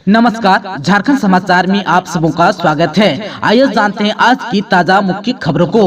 नमस्कार, झारखंड समाचार में आप सबों का स्वागत है। आइए जानते हैं आज की ताजा मुख्य खबरों को।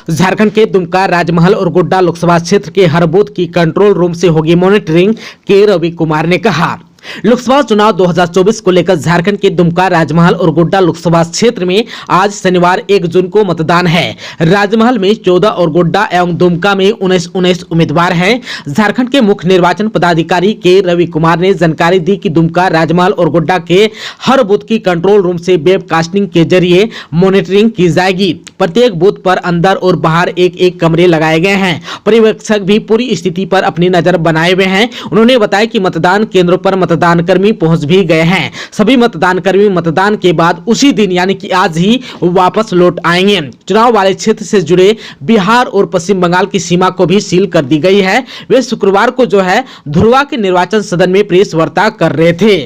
झारखंड के दुमका, राजमहल और गोड्डा लोकसभा क्षेत्र के हर बूथ की कंट्रोल रूम से होगी मॉनिटरिंग के रवि कुमार ने कहा। लोकसभा चुनाव 2024 को लेकर झारखंड के दुमका, राजमहल और गोड्डा लोकसभा क्षेत्र में आज शनिवार 1 जून को मतदान है। राजमहल में 14 और गोड्डा एवं दुमका में 19 उम्मीदवार हैं। झारखंड के मुख्य निर्वाचन पदाधिकारी के रवि कुमार ने जानकारी दी कि दुमका, राजमहल और गोड्डा के हर बूथ की कंट्रोल रूम से वेबकास्टिंग के जरिए मॉनिटरिंग की जाएगी। प्रत्येक बूथ पर अंदर और बाहर एक कमरे लगाए गए हैं। पर्यवेक्षक भी पूरी स्थिति पर अपनी नजर बनाए हुए हैं। उन्होंने बताया कि मतदान केंद्रों पर मतदान कर्मी पहुंच भी गए हैं। सभी मतदान कर्मी मतदान के बाद उसी दिन यानी कि आज ही वापस लौट आएंगे। चुनाव वाले क्षेत्र से जुड़े बिहार और पश्चिम बंगाल की सीमा को भी सील कर दी गई है। वे शुक्रवार को धुरवा के निर्वाचन सदन में प्रेस वार्ता कर रहे थे।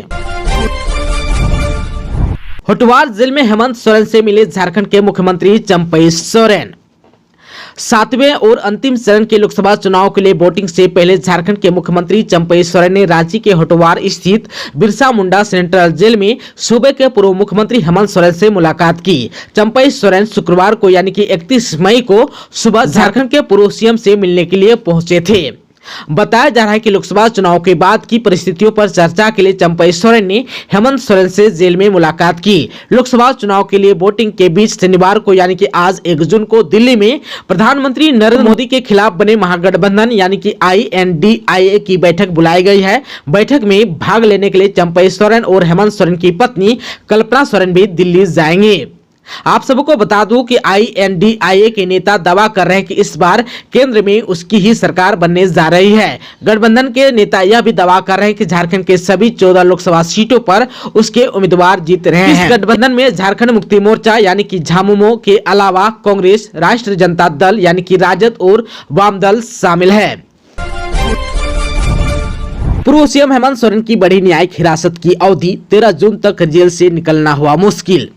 होटवार जेल में हेमंत सोरेन से मिले झारखंड के मुख्यमंत्री चंपई सोरेन। 7वें और अंतिम चरण के लोकसभा चुनाव के लिए वोटिंग से पहले झारखंड के मुख्यमंत्री चंपई सोरेन ने रांची के होटवार स्थित बिरसा मुंडा सेंट्रल जेल में सूबे के पूर्व मुख्यमंत्री हेमंत सोरेन से मुलाकात की। चंपई सोरेन शुक्रवार को यानी कि 31 मई को सुबह झारखंड के पूर्व सीएम से मिलने के लिए पहुंचे थे। बताया जा रहा है कि लोकसभा चुनाव के बाद की परिस्थितियों पर चर्चा के लिए चंपई सोरेन ने हेमंत सोरेन से जेल में मुलाकात की। लोकसभा चुनाव के लिए वोटिंग के बीच शनिवार को यानी कि आज 1 जून को दिल्ली में प्रधानमंत्री नरेंद्र मोदी के खिलाफ बने महागठबंधन यानी कि INDIA की बैठक बुलाई गई है। बैठक में भाग लेने के लिए चंपई सोरेन और हेमंत सोरेन की पत्नी कल्पना सोरेन भी दिल्ली जाएंगे। आप सबको बता दूं कि INDIA के नेता दावा कर रहे हैं कि इस बार केंद्र में उसकी ही सरकार बनने जा रही है। गठबंधन के नेता यह भी दावा कर रहे हैं कि झारखंड के सभी 14 लोकसभा सीटों पर उसके उम्मीदवार जीत रहे हैं। इस गठबंधन में झारखंड मुक्ति मोर्चा यानी कि झामुमो के अलावा कांग्रेस, राष्ट्रीय जनता दल यानी कि राजद और वाम दल शामिल है। पूर्व सीएम हेमंत सोरेन की बड़ी न्यायिक हिरासत की अवधि 13 जून तक जेल से निकलना हुआ मुश्किल।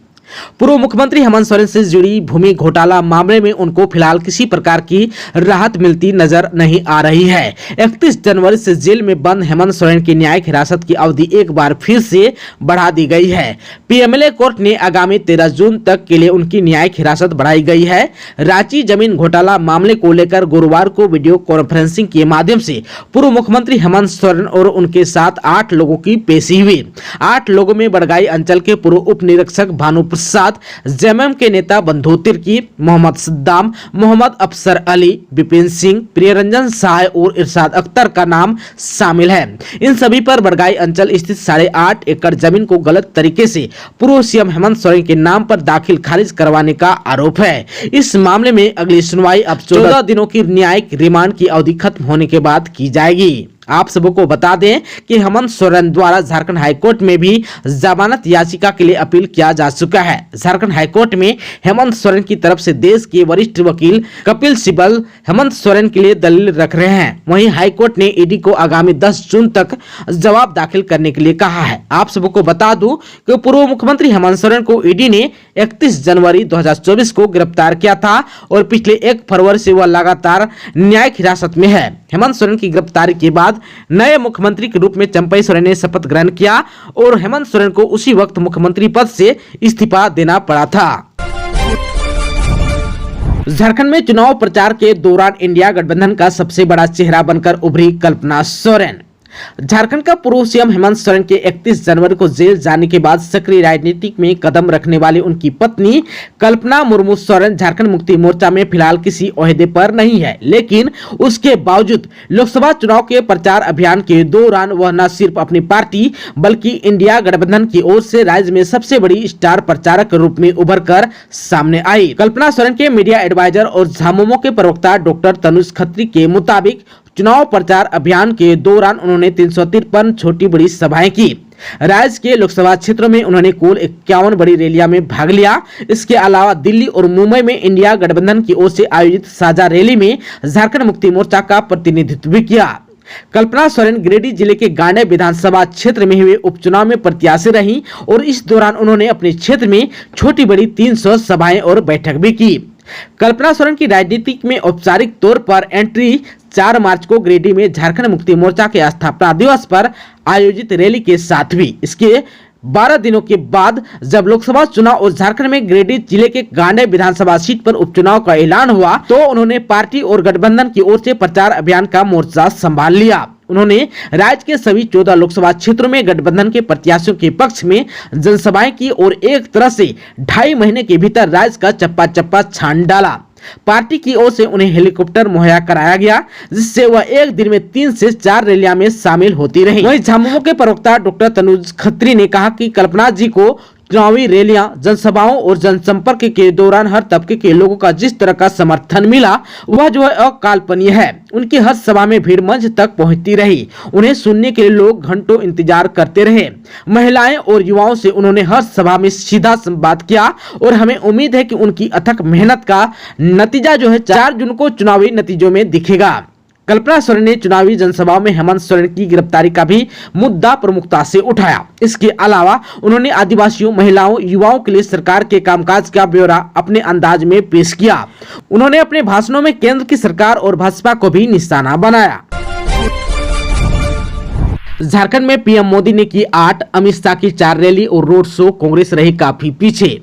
पूर्व मुख्यमंत्री हेमंत सोरेन से जुड़ी भूमि घोटाला मामले में उनको फिलहाल किसी प्रकार की राहत मिलती नजर नहीं आ रही है। 31 जनवरी से जेल में बंद हेमंत सोरेन की न्यायिक हिरासत की अवधि एक बार फिर से बढ़ा दी गई है। PMLA कोर्ट ने आगामी 13 जून तक के लिए उनकी न्यायिक हिरासत बढ़ाई गई है। रांची जमीन घोटाला मामले को लेकर गुरुवार को वीडियो कॉन्फ्रेंसिंग के माध्यम से पूर्व मुख्यमंत्री हेमंत सोरेन और उनके साथ 8 लोगों की पेशी हुई। 8 लोगों में बड़गाई अंचल के पूर्व उप निरीक्षक भानु साथ JMM के नेता बंधु तिर्की, मोहम्मद सद्दाम, मोहम्मद अफसर अली, विपिन सिंह, प्रियरंजन साय और इरशाद अख्तर का नाम शामिल है। इन सभी पर बड़गाई अंचल स्थित 8.5 एकड़ जमीन को गलत तरीके से पूर्व सीएम हेमंत सोरेन के नाम पर दाखिल खारिज करवाने का आरोप है। इस मामले में अगली सुनवाई अब 14 दिनों की न्यायिक रिमांड की अवधि खत्म होने के बाद की जाएगी। आप सबको बता दें कि हेमंत सोरेन द्वारा झारखंड हाईकोर्ट में भी जमानत याचिका के लिए अपील किया जा चुका है। झारखंड हाईकोर्ट में हेमंत सोरेन की तरफ से देश के वरिष्ठ वकील कपिल सिब्बल हेमंत सोरेन के लिए दलील रख रहे हैं। वहीं हाईकोर्ट ने ईडी को आगामी 10 जून तक जवाब दाखिल करने के लिए कहा है। आप सबको बता दूं कि पूर्व मुख्यमंत्री हेमंत सोरेन को ईडी ने 31 जनवरी 2024 को गिरफ्तार किया था और पिछले 1 फरवरी से वह लगातार न्यायिक हिरासत में है। हेमंत सोरेन की गिरफ्तारी के बाद नए मुख्यमंत्री के रूप में चंपई सोरेन ने शपथ ग्रहण किया और हेमंत सोरेन को उसी वक्त मुख्यमंत्री पद से इस्तीफा देना पड़ा था। झारखंड में चुनाव प्रचार के दौरान इंडिया गठबंधन का सबसे बड़ा चेहरा बनकर उभरी कल्पना सोरेन। झारखंड का पूर्व सीएम हेमंत सोरेन के 31 जनवरी को जेल जाने के बाद सक्रिय राजनीति में कदम रखने वाली उनकी पत्नी कल्पना मुर्मू सोरेन झारखंड मुक्ति मोर्चा में फिलहाल किसी ओहदे पर नहीं है, लेकिन उसके बावजूद लोकसभा चुनाव के प्रचार अभियान के दौरान वह न सिर्फ अपनी पार्टी बल्कि इंडिया गठबंधन की ओर से राज्य में सबसे बड़ी स्टार प्रचारक के रूप में उभर कर सामने आई। कल्पना सोरेन के मीडिया एडवाइजर और झामुमो के प्रवक्ता डॉक्टर तनुज खत्री के मुताबिक चुनाव प्रचार अभियान के दौरान उन्होंने 353 छोटी बड़ी सभाएं की। राज्य के लोकसभा क्षेत्रों में उन्होंने कुल 51 बड़ी रैलियों में भाग लिया। इसके अलावा दिल्ली और मुंबई में इंडिया गठबंधन की ओर से आयोजित साझा रैली में झारखंड मुक्ति मोर्चा का प्रतिनिधित्व भी किया। कल्पना सोरेन गिरिडीह जिले के गांडे विधानसभा क्षेत्र में हुए उपचुनाव में प्रत्याशी रही और इस दौरान उन्होंने अपने क्षेत्र में छोटी बड़ी 300 सभाएं और बैठक भी की। कल्पना सोरेन की राजनीतिक में औपचारिक तौर पर एंट्री 4 मार्च को गिरिडीह में झारखंड मुक्ति मोर्चा के स्थापना दिवस पर आयोजित रैली के साथ हुई। इसके 12 दिनों के बाद जब लोकसभा चुनाव और झारखंड में गिरिडीह जिले के गांडे विधानसभा सीट पर उपचुनाव का ऐलान हुआ तो उन्होंने पार्टी और गठबंधन की ओर से प्रचार अभियान का मोर्चा संभाल लिया। उन्होंने राज्य के सभी 14 लोकसभा क्षेत्रों में गठबंधन के प्रत्याशियों के पक्ष में जनसभाएं की और एक तरह से 2.5 महीने के भीतर राज्य का चप्पा चप्पा छान डाला। पार्टी की ओर से उन्हें हेलीकॉप्टर मुहैया कराया गया, जिससे वह एक दिन में 3 से 4 रैलियां में शामिल होती रही। वहीं झामुमो के प्रवक्ता डॉक्टर तनुज खत्री ने कहा कि कल्पना जी को चुनावी रैलियां, जनसभाओं और जनसंपर्क के दौरान हर तबके के लोगों का जिस तरह का समर्थन मिला वह जो है अकल्पनीय है। उनकी हर सभा में भीड़ मंच तक पहुंचती रही। उन्हें सुनने के लिए लोग घंटों इंतजार करते रहे। महिलाएं और युवाओं से उन्होंने हर सभा में सीधा संवाद किया और हमें उम्मीद है कि उनकी अथक मेहनत का नतीजा जो है 4 जून को चुनावी नतीजों में दिखेगा। कल्पना सोरेन ने चुनावी जनसभाओं में हेमंत सोरेन की गिरफ्तारी का भी मुद्दा प्रमुखता से उठाया। इसके अलावा उन्होंने आदिवासियों, महिलाओं, युवाओं के लिए सरकार के कामकाज का ब्यौरा अपने अंदाज में पेश किया। उन्होंने अपने भाषणों में केंद्र की सरकार और भाजपा को भी निशाना बनाया। झारखंड में पीएम मोदी ने की 8, अमित शाह की 4 रैली और रोड शो, कांग्रेस रही काफी पीछे।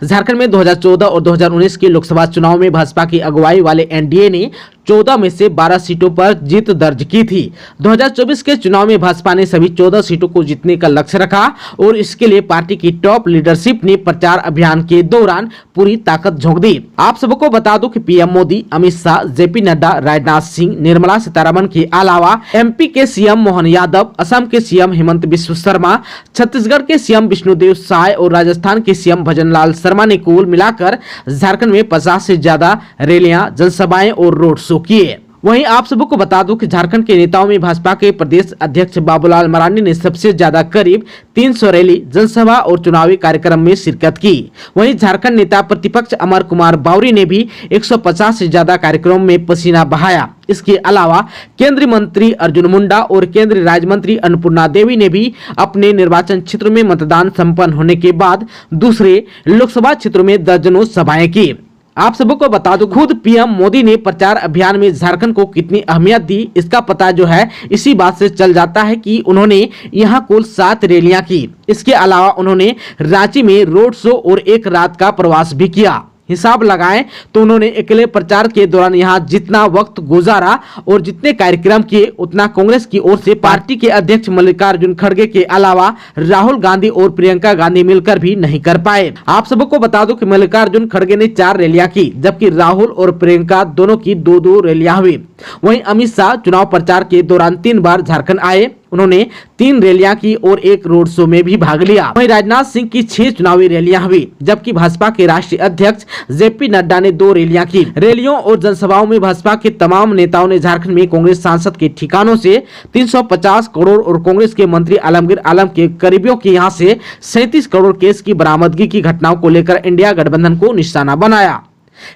झारखंड में 2014 और 2019 के लोकसभा चुनाव में भाजपा की अगुवाई वाले एनडीए ने 14 में से 12 सीटों पर जीत दर्ज की थी। 2024 के चुनाव में भाजपा ने सभी 14 सीटों को जीतने का लक्ष्य रखा और इसके लिए पार्टी की टॉप लीडरशिप ने प्रचार अभियान के दौरान पूरी ताकत झोंक दी। आप सबको बता दूं कि पीएम मोदी, अमित शाह, जेपी नड्डा, राजनाथ सिंह, निर्मला सीतारमण के अलावा एमपी के सीएम मोहन यादव, असम के सीएम हेमंत बिस्व शर्मा, छत्तीसगढ़ के सीएम विष्णुदेव साय और राजस्थान के सीएम भजनलाल शर्मा ने कुल मिलाकर झारखंड में 50 से ज्यादा रैलियां, जनसभाएं और रोड शो किए। वहीं आप सबको बता दूं कि झारखंड के नेताओं में भाजपा के प्रदेश अध्यक्ष बाबूलाल मरांडी ने सबसे ज्यादा करीब 300 रैली, जनसभा और चुनावी कार्यक्रम में शिरकत की। वहीं झारखंड नेता प्रतिपक्ष अमर कुमार बावरी ने भी 150 से ज्यादा कार्यक्रमों में पसीना बहाया। इसके अलावा केंद्रीय मंत्री अर्जुन मुंडा और केंद्रीय राज्य मंत्री अन्नपूर्णा देवी ने भी अपने निर्वाचन क्षेत्र में मतदान संपन्न होने के बाद दूसरे लोकसभा क्षेत्रों में दर्जनों सभाएं की। आप सबको बता दो, खुद पीएम मोदी ने प्रचार अभियान में झारखंड को कितनी अहमियत दी इसका पता जो है इसी बात से चल जाता है कि उन्होंने यहां कुल 7 रैलियां की। इसके अलावा उन्होंने रांची में रोड शो और एक रात का प्रवास भी किया। हिसाब लगाएं तो उन्होंने अकेले प्रचार के दौरान यहां जितना वक्त गुजारा और जितने कार्यक्रम किए उतना कांग्रेस की ओर से पार्टी के अध्यक्ष मल्लिकार्जुन खड़गे के अलावा राहुल गांधी और प्रियंका गांधी मिलकर भी नहीं कर पाए। आप सबको बता दो कि मल्लिकार्जुन खड़गे ने 4 रैलियां की, जबकि राहुल और प्रियंका दोनों की 2-2 रैलियां हुई। वहीं अमित शाह चुनाव प्रचार के दौरान 3 बार झारखंड आए। उन्होंने 3 रैलियां की और एक रोड शो में भी भाग लिया। वहीं राजनाथ सिंह की 6 चुनावी रैलियां हुई, जबकि भाजपा के राष्ट्रीय अध्यक्ष जेपी नड्डा ने 2 रैलियां की। रैलियों और जनसभाओं में भाजपा के तमाम नेताओं ने झारखंड में कांग्रेस सांसद के ठिकानों से 350 करोड़ और कांग्रेस के मंत्री आलमगीर आलम के करीबियों के यहां से 37 करोड़ केस की बरामदगी की घटनाओं को लेकर इंडिया गठबंधन को निशाना बनाया।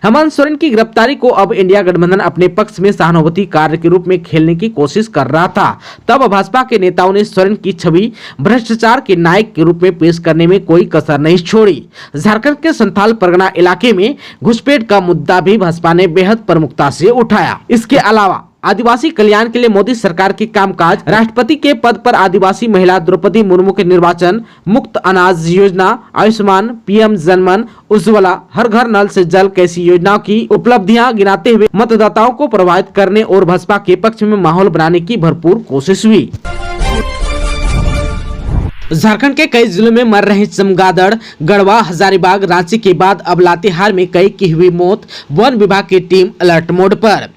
हेमंत सोरेन की गिरफ्तारी को अब इंडिया गठबंधन अपने पक्ष में सहानुभूति कार्य के रूप में खेलने की कोशिश कर रहा था। तब भाजपा के नेताओं ने सोरेन की छवि भ्रष्टाचार के नायक के रूप में पेश करने में कोई कसर नहीं छोड़ी। झारखंड के संथाल परगना इलाके में घुसपैठ का मुद्दा भी भाजपा ने बेहद प्रमुखता से उठाया। इसके अलावा आदिवासी कल्याण के लिए मोदी सरकार के कामकाज, राष्ट्रपति के पद पर आदिवासी महिला द्रौपदी मुर्मू के निर्वाचन, मुफ्त अनाज योजना, आयुष्मान, पीएम जनमन, उज्ज्वला, हर घर नल से जल कैसी योजनाओं की उपलब्धियां गिनाते हुए मतदाताओं को प्रभावित करने और भाजपा के पक्ष में माहौल बनाने की भरपूर कोशिश हुई। झारखंड के कई जिलों में मर रहे चमगादड़, गढ़वा, हजारीबाग, रांची के बाद अब लातेहार में कई की हुई मौत। वन विभाग की टीम अलर्ट मोड पर।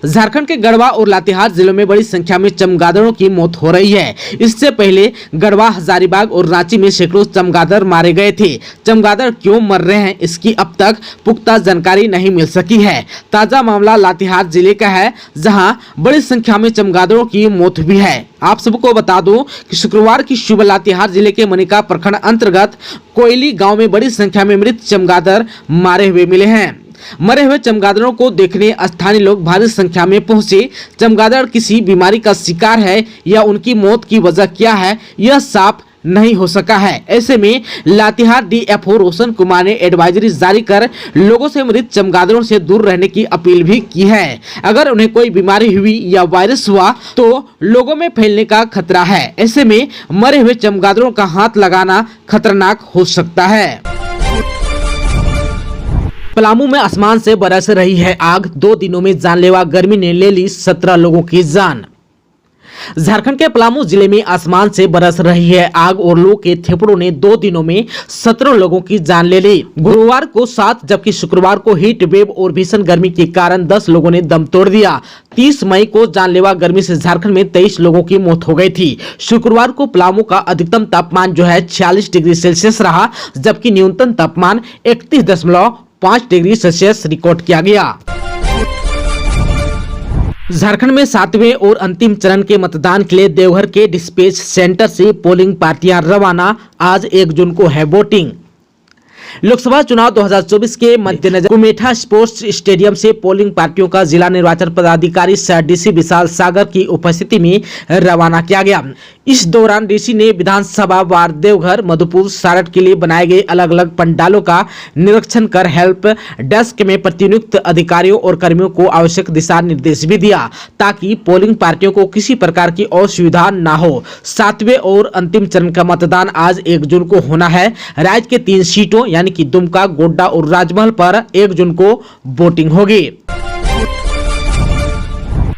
झारखंड के गढ़वा और लातेहार जिलों में बड़ी संख्या में चमगादड़ों की मौत हो रही है। इससे पहले गढ़वा, हजारीबाग और रांची में सैकड़ों चमगादड़ मारे गए थे। चमगादड़ क्यों मर रहे हैं इसकी अब तक पुख्ता जानकारी नहीं मिल सकी है। ताजा मामला लातेहार जिले का है, जहां बड़ी संख्या में चमगादड़ों की मौत हुई है। आप सबको बता दूं कि शुक्रवार की सुबह लातेहार जिले के मनिका प्रखंड अंतर्गत कोयली गाँव में बड़ी संख्या में मृत चमगादड़ मारे हुए मिले हैं। मरे हुए चमगादड़ों को देखने स्थानीय लोग भारी संख्या में पहुंचे। चमगादड़ किसी बीमारी का शिकार है या उनकी मौत की वजह क्या है यह साफ नहीं हो सका है। ऐसे में लातेहार डीएफओ रोशन कुमार ने एडवाइजरी जारी कर लोगों से मृत चमगादड़ों से दूर रहने की अपील भी की है। अगर उन्हें कोई बीमारी हुई या वायरस हुआ तो लोगों में फैलने का खतरा है। ऐसे में मरे हुए चमगादड़ों का हाथ लगाना खतरनाक हो सकता है। पलामू में आसमान से बरस रही है आग। 2 दिनों में जानलेवा गर्मी ने ले ली 17 लोगों की जान। झारखंड के पलामू जिले में आसमान से बरस रही है आग और लू के थेपड़ों ने 2 दिनों में 17 लोगों की जान ले ली। गुरुवार को 7 जबकि शुक्रवार को हीट वेव और भीषण गर्मी के कारण 10 लोगों ने दम तोड़ दिया। 30 मई को जानलेवा गर्मी से झारखंड में 23 लोगों की मौत हो गई थी। शुक्रवार को पलामू का अधिकतम तापमान जो है 46 डिग्री सेल्सियस रहा, जबकि न्यूनतम तापमान 31.5 डिग्री सेल्सियस रिकॉर्ड किया गया। झारखंड में 7वें और अंतिम चरण के मतदान के लिए देवघर के डिस्पैच सेंटर से पोलिंग पार्टियां रवाना। आज 1 जून को है वोटिंग। लोकसभा चुनाव 2024 के मद्देनजर कुमेठा स्पोर्ट्स स्टेडियम से पोलिंग पार्टियों का जिला निर्वाचन पदाधिकारी सह डीसी विशाल सागर की उपस्थिति में रवाना किया गया। इस दौरान डीसी ने विधानसभा वार देवघर, मधुपुर, सारठ के लिए बनाए गए अलग अलग पंडालों का निरीक्षण कर हेल्प डेस्क में प्रतिनियुक्त अधिकारियों और कर्मियों को आवश्यक दिशा निर्देश भी दिया ताकि पोलिंग पार्टियों को किसी प्रकार की असुविधा न हो। 7वें और अंतिम चरण का मतदान आज 1 जून को होना है। राज्य के 3 सीटों यानी कि दुमका, गोड्डा और राजमहल पर 1 जून को वोटिंग होगी।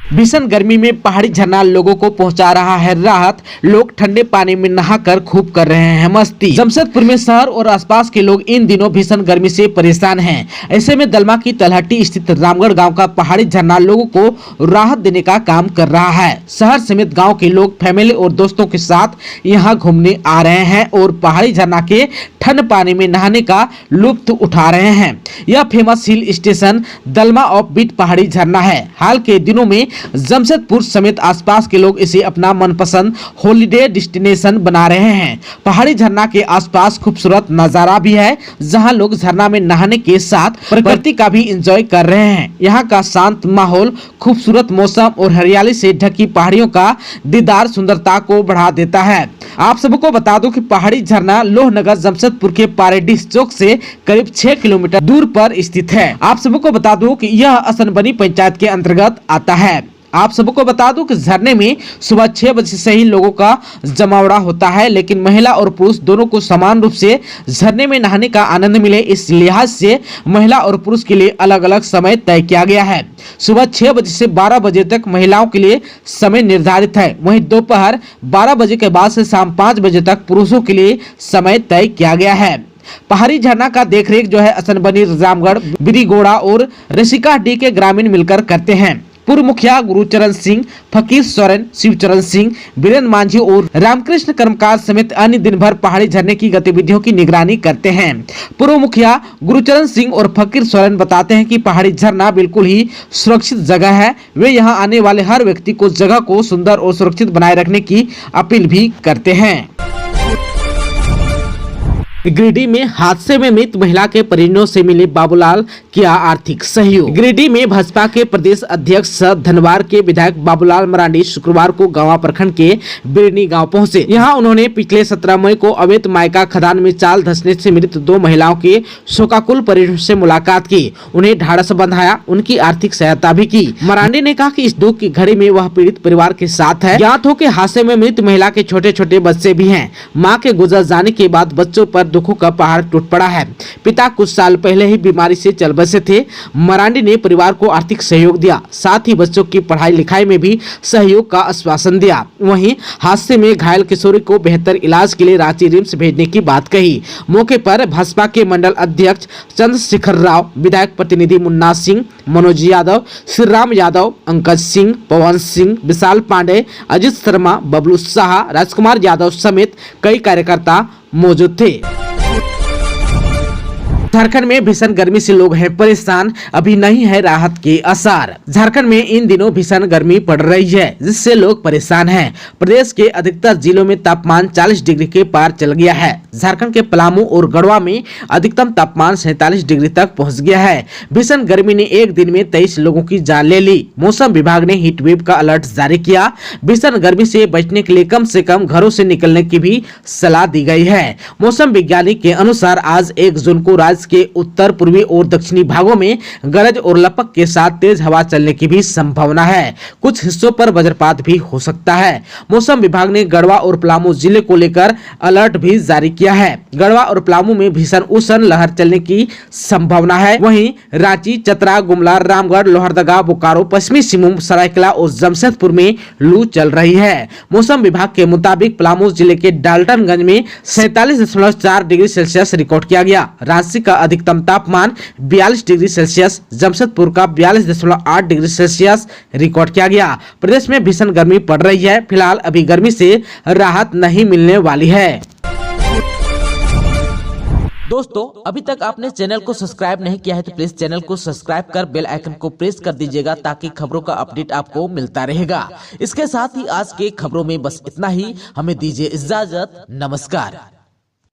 भीषण गर्मी में पहाड़ी झरना लोगों को पहुंचा रहा है राहत। लोग ठंडे पानी में नहाकर खूब कर रहे हैं मस्ती। जमशेदपुर में शहर और आसपास के लोग इन दिनों भीषण गर्मी से परेशान हैं। ऐसे में दलमा की तलहटी स्थित रामगढ़ गांव का पहाड़ी झरना लोगों को राहत देने का काम कर रहा है। शहर समेत गांव के लोग फैमिली और दोस्तों के साथ यहां घूमने आ रहे हैं और पहाड़ी झरना के ठंड पानी में नहाने का लुत्फ उठा रहे हैं। यह famous hill station Dalma offbeat पहाड़ी झरना है। हाल के दिनों में जमशेदपुर समेत आसपास के लोग इसे अपना मनपसंद हॉलिडे डेस्टिनेशन बना रहे हैं। पहाड़ी झरना के आसपास खूबसूरत नजारा भी है, जहां लोग झरना में नहाने के साथ प्रकृति का भी एंजॉय कर रहे हैं। यहाँ का शांत माहौल, खूबसूरत मौसम और हरियाली से ढकी पहाड़ियों का दीदार सुंदरता को बढ़ा देता है। आप सबको बता दूं कि पहाड़ी झरना लोहनगर जमशेदपुर के पारेडीह चौक से करीब 6 किलोमीटर दूर पर स्थित है। आप सबको बता दूं कि यह असनबनी पंचायत के अंतर्गत आता है। आप सबको बता दूं कि झरने में सुबह 6 बजे से ही लोगों का जमावड़ा होता है, लेकिन महिला और पुरुष दोनों को समान रूप से झरने में नहाने का आनंद मिले, इस लिहाज से महिला और पुरुष के लिए अलग अलग समय तय किया गया है। सुबह 6 बजे से 12 बजे तक महिलाओं के लिए समय निर्धारित है, वहीं दोपहर 12 बजे के बाद से शाम 5 बजे तक पुरुषों के लिए समय तय किया गया है। पहाड़ी झरना का देखरेख जो है असनबनी, रामगढ़, बिरीगोड़ा और रसिकाडीह के ग्रामीण मिलकर करते हैं। पूर्व मुखिया गुरुचरण सिंह, फकीर सोरेन, शिवचरण सिंह, बीरेन मांझी और रामकृष्ण कर्मकार समेत अन्य दिन भर पहाड़ी झरने की गतिविधियों की निगरानी करते हैं। पूर्व मुखिया गुरुचरण सिंह और फकीर सोरेन बताते हैं कि पहाड़ी झरना बिल्कुल ही सुरक्षित जगह है। वे यहां आने वाले हर व्यक्ति को जगह को सुंदर और सुरक्षित बनाए रखने की अपील भी करते हैं। गिरिडीह में हादसे में मृत महिला के परिजनों से मिले बाबूलाल किया आर्थिक सहयोग। गिरिडीह में भाजपा के प्रदेश अध्यक्ष धनवार के विधायक बाबूलाल मरांडी शुक्रवार को गांवा प्रखंड के बिरनी गांव पहुंचे। यहां उन्होंने पिछले 17 मई को अवैध मायका खदान में चाल धंसने से मृत 2 महिलाओं के शोकाकुल परिजनों से मुलाकात की, उन्हें ढाढ़स बंधाया, उनकी आर्थिक सहायता भी की। मरांडी ने कहा कि इस दुख की घड़ी में वह पीड़ित परिवार के साथ है। ज्ञात हो कि हादसे में मृत महिला के छोटे छोटे बच्चे भी हैं। मां के गुजर जाने के बाद बच्चों पर दुखों का पहाड़ टूट पड़ा है। पिता कुछ साल पहले ही बीमारी से चल बसे थे। मरांडी ने परिवार को आर्थिक सहयोग दिया, साथ ही बच्चों की पढ़ाई लिखाई में भी सहयोग का आश्वासन दिया। वहीं हादसे में घायल किशोरी को बेहतर इलाज के लिए रांची रिम्स भेजने की बात कही। मौके पर भाजपा के मंडल अध्यक्ष चंद्रशेखर राव, विधायक प्रतिनिधि मुन्ना सिंह, मनोज यादव, श्री राम यादव, अंकज सिंह, पवन सिंह, विशाल पांडे, अजित शर्मा, बबलू शाह, राजकुमार यादव समेत कई कार्यकर्ता मौजूद थे। झारखंड में भीषण गर्मी से लोग हैं परेशान, अभी नहीं है राहत के आसार। झारखंड में इन दिनों भीषण गर्मी पड़ रही है, जिससे लोग परेशान हैं। प्रदेश के अधिकतर जिलों में तापमान 40 डिग्री के पार चल गया है। झारखंड के पलामू और गढ़वा में अधिकतम तापमान 47 डिग्री तक पहुंच गया है। भीषण गर्मी ने एक दिन में 23 लोगों की जान ले ली। मौसम विभाग ने हीट वेव का अलर्ट जारी किया। भीषण गर्मी से बचने के लिए कम से कम घरों से निकलने की भी सलाह दी गई है। मौसम वैज्ञानिक के अनुसार आज 1 जून को राज्य के उत्तर पूर्वी और दक्षिणी भागों में गरज और लपक के साथ तेज हवा चलने की भी संभावना है। कुछ हिस्सों पर वज्रपात भी हो सकता है। मौसम विभाग ने गढ़वा और पलामू जिले को लेकर अलर्ट भी जारी किया है। गढ़वा और पलामू में भीषण उष्ण लहर चलने की संभावना है। वहीं रांची, चतरा, गुमला, रामगढ़, लोहरदगा, बोकारो, पश्चिमी सिंहभूम, सरायकेला और जमशेदपुर में लू चल रही है। मौसम विभाग के मुताबिक पलामू जिले के डाल्टनगंज में 47.4 डिग्री सेल्सियस रिकॉर्ड किया गया। रांची का अधिकतम तापमान 42 डिग्री सेल्सियस, जमशेदपुर का 42.8 डिग्री सेल्सियस रिकॉर्ड किया गया। प्रदेश में भीषण गर्मी पड़ रही है। फिलहाल अभी गर्मी से राहत नहीं मिलने वाली है। दोस्तों, अभी तक आपने चैनल को सब्सक्राइब नहीं किया है तो प्लीज चैनल को सब्सक्राइब कर बेल आइकन को प्रेस कर दीजिएगा ताकि खबरों का अपडेट आपको मिलता रहेगा। इसके साथ ही आज के खबरों में बस इतना ही। हमें दीजिए इजाजत। नमस्कार।